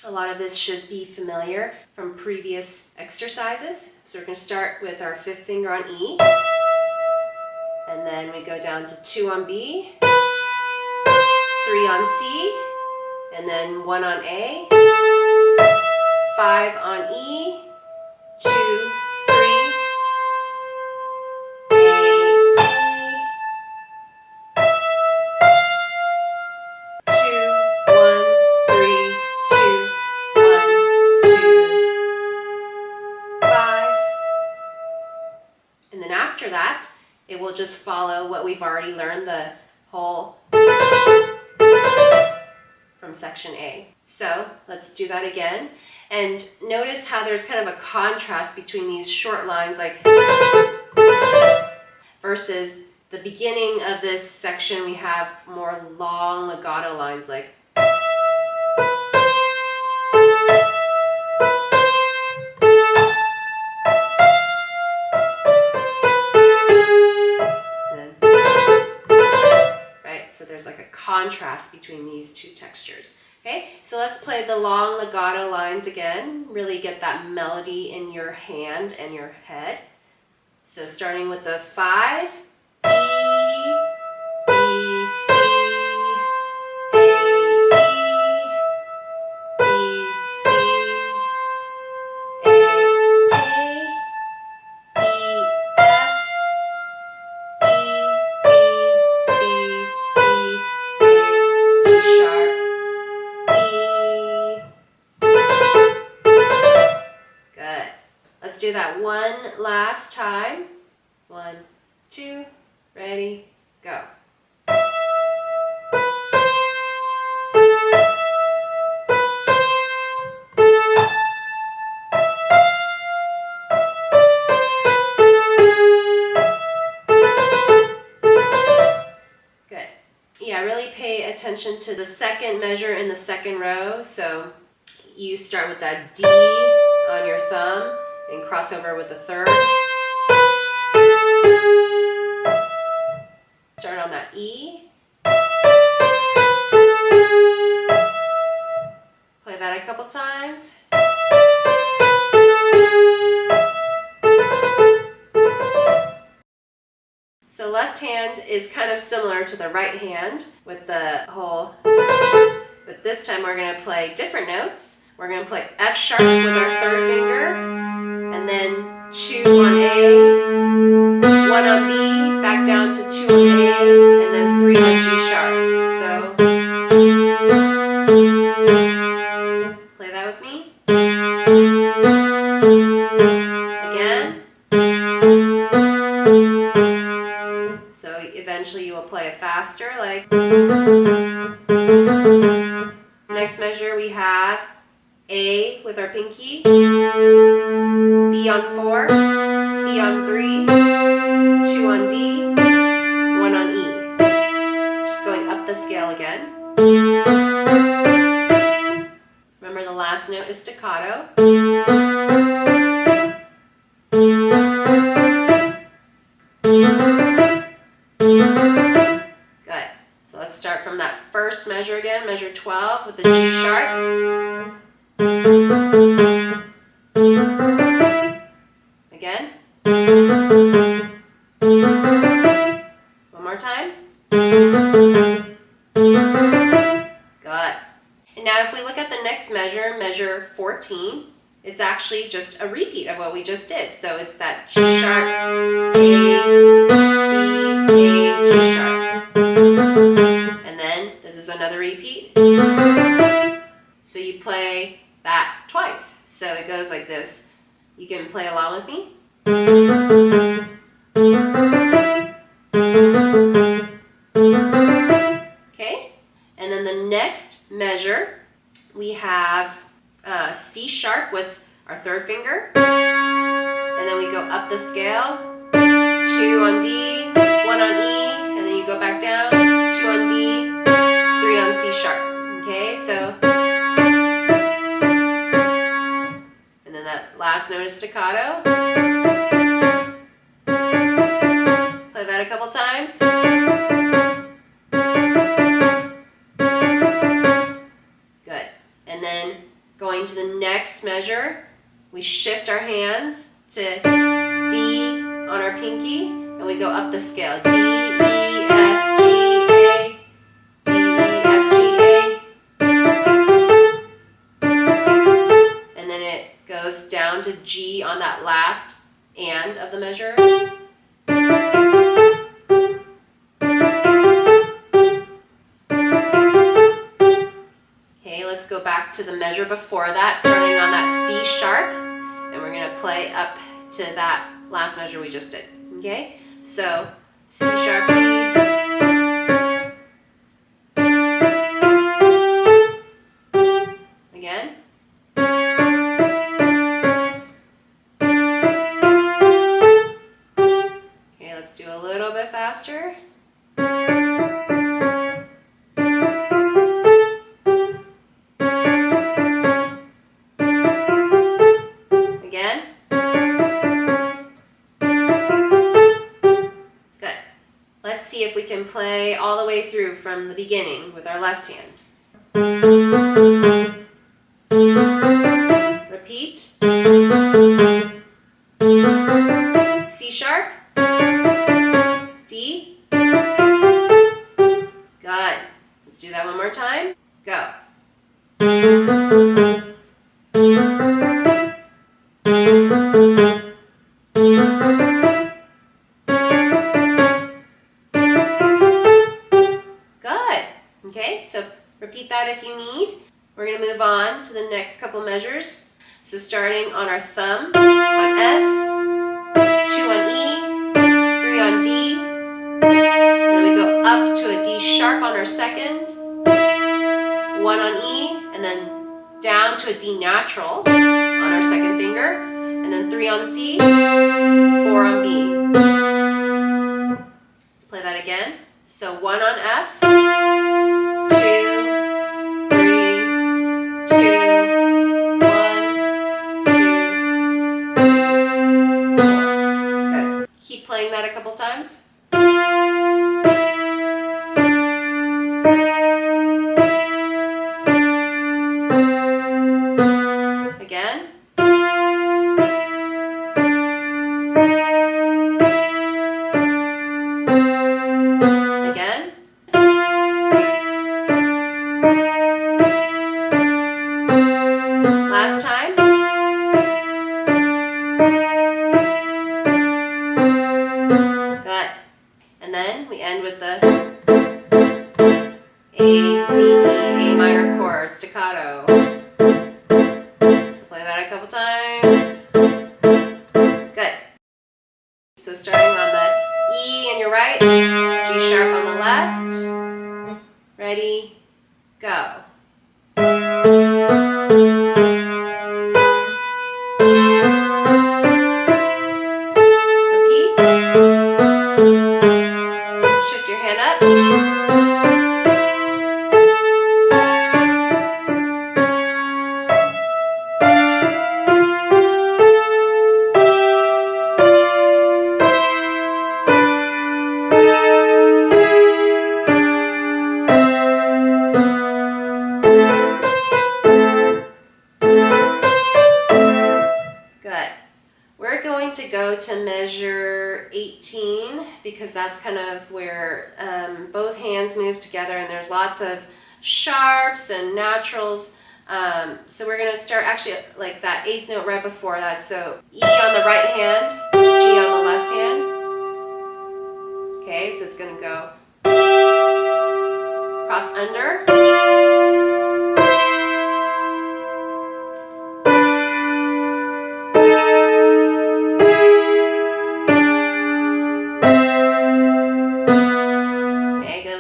A lot of this should be familiar from previous exercises. So we're going to start with our 5th finger on E, and then we go down to 2 on B, 3 on C, and then 1 on A, 5 on E, 2, 3, after that, it will just follow what we've already learned, the whole from section A. So let's do that again. And notice how there's kind of a contrast between these short lines like versus the beginning of this section. We have more long legato lines like contrast between these two textures. Okay, so let's play the long legato lines again. Really get that melody in your hand and your head. So starting with the 5, E, B, C, A, E, B, C, A, E, F, E, D, C, B, sharp, E. Good. Let's do that one last time. 1, 2, ready, go. Yeah, really pay attention to the second measure in the second row. So you start with that D on your thumb and cross over with the 3rd. Start on that E. Play that a couple times. So left hand is kind of similar to the right hand with the whole, but this time we're going to play different notes. We're going to play F sharp with our 3rd finger, and then 2 on A, 1 on B, back down to 2 on A, and then 3 on G sharp. So play that with me. Again. So eventually you will play it faster, like. Next measure we have A with our pinky, B on 4, C on 3, 2 on D, 1 on E. Just going up the scale again. Remember the last note is staccato. Good. So let's start from that first measure again, measure 12 with the G sharp. Again. One more time. Good. And now if we look at the next measure, measure 14, it's actually just a repeat of what we just did. So it's that G sharp, A, B, A, G sharp. And then this is another repeat. So you play that twice. So it goes like this. You can play along with me. Okay, and then the next measure, we have C sharp with our 3rd finger. And then we go up the scale. 2 on D, 1 on E, and then you go back down. 2 on D, 3 on C sharp. Okay, so. And then that last note is staccato. Play that a couple times. Good. And then Going to the next measure, we shift our hands to D on our pinky, and we go up the scale. D, E, F, G, A, D, E, F, G, A. And then it goes down to G on that last and of the measure. Okay, let's go back to the measure before that, starting on that C sharp, and we're going to play up to that last measure we just did. Okay, so C sharp, D. Again. Okay, let's do a little bit faster. Again. Good. Let's see if we can play all the way through from the beginning with our left hand. Repeat. C sharp. D. Good. Let's do that one more time. Go. Good. Okay, so repeat that if you need. We're going to move on to the next couple measures. So starting on our thumb, on F, 2 on E, 3 on D, and then we go up to a D sharp on our second, 1 on E, and then down to a D natural on our second finger, and then 3 on C, 4 on B. Let's play that again. So 1 on F, 2, 3, 2, 1, 2, 3, 4. Good. Keep playing that a couple times. Again. Again. Last time. Good. And then we end with the A, C, E, A minor chord, staccato. So play that a couple times. Good. So starting on the E on your right, G sharp on the left. Ready, go. Repeat. Shift your hand up. Good. We're going to go to measure 18 because that's kind of where both hands move together and there's lots of sharps and naturals. So we're going to start actually like that 8th note right before that. So E on the right hand, G on the left hand. Okay, so it's going to go cross under.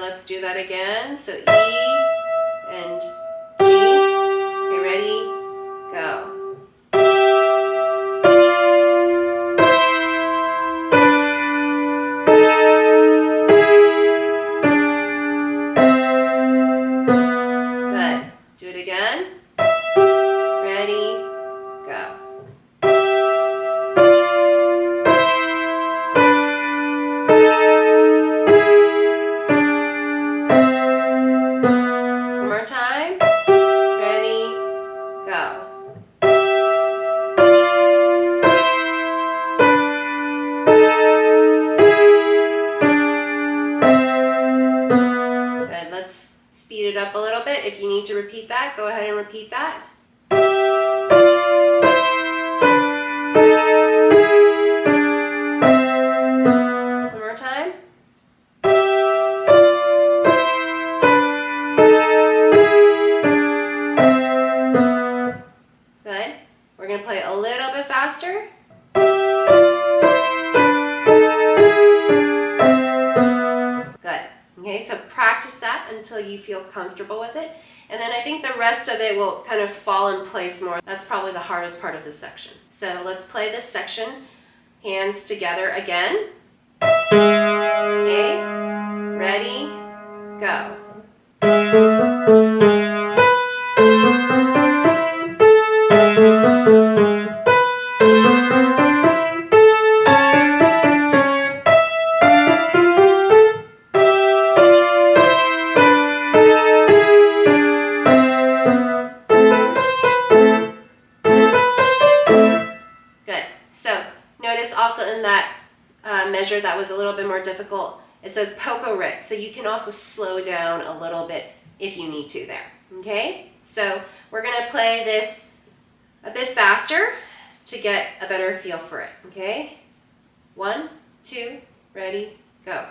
Let's do that again. So E and G. Okay, ready? Go. Good. Do it again. Ready? Go. Time. Ready, go. repeat that, go ahead and repeat that. One more time. Good. We're going to play a little bit faster. Good. Okay, so practice that until you feel comfortable with it. And then I think the rest of it will kind of fall in place more. That's probably the hardest part of this section. So let's play this section. Hands together again. Okay, ready, go. Good. So notice also in that measure that was a little bit more difficult, it says poco rit, so you can also slow down a little bit if you need to there. Okay, so we're going to play this a bit faster to get a better feel for it. Okay, 1, 2, ready, go.